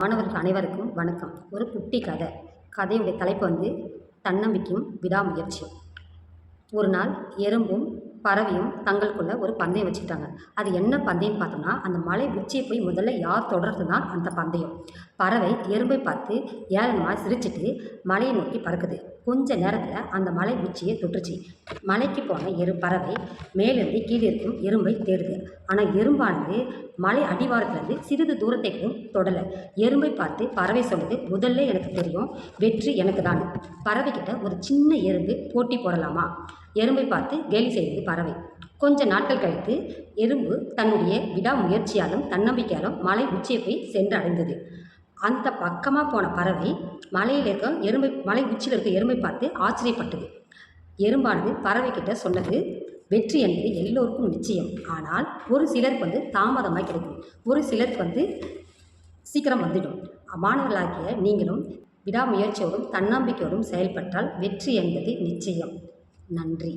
மாணவர்கள் அனைவருக்கும் வணக்கம். ஒரு குட்டி கதை. கதையுடைய தலைப்பு தன்னம்பிக்கையும் விடாமுயற்சியும். ஒரு நாள் எறும்பும் பறவையும் தங்களுக்குள்ள ஒரு பந்தயம் வச்சுக்கிட்டாங்க. அது என்ன பந்தயம் பார்த்தோம்னா, அந்த மலை உச்சியை போய் முதல்ல யார் தொடர்றது தான் அந்த பந்தயம். பறவை எறும்பை பார்த்து ஏளனமாக சிரிச்சிட்டு மலையை நோக்கி பறக்குது. கொஞ்ச நேரத்தில் அந்த மலை உச்சியை தொட்டுருச்சு. மலைக்கு போன பறவை மேலிருந்து கீழே இருக்கும் எறும்பை தேடுது. ஆனால் எறும்பானது மலை அடிவாரத்துலேருந்து சிறிது தூரத்தை கூட தொடலை. எறும்பை பார்த்து பறவை சொல்லுது, முதல்ல எனக்கு தெரியும், வெற்றி எனக்கு தான். பறவைக்கிட்ட ஒரு சின்ன எறும்பு போட்டி போடலாமா? எறும்பை பார்த்து கேலி செய்தது பறவை. கொஞ்ச நாட்கள் கழித்து எறும்பு தன்னுடைய விடாமுயற்சியாலும் தன்னம்பிக்கையாலும் மலை உச்சியை போய் சென்று அடைந்தது. அந்த பக்கமாக போன பறவை மலை உச்சியில் இருக்க எறும்பை பார்த்து ஆச்சரியப்பட்டது. எறும்பானது பறவை கிட்ட சொன்னது, வெற்றி என்பது எல்லோருக்கும் நிச்சயம். ஆனால் ஒரு சிலருக்கு தாமதமாக கிடைக்கும், ஒரு சிலருக்கு சீக்கிரம் வந்துடும். மாணவர்களாகிய நீங்களும் விடாமுயற்சியோடும் தன்னம்பிக்கையோடும் செயல்பட்டால் வெற்றி என்பது நிச்சயம். நன்றி.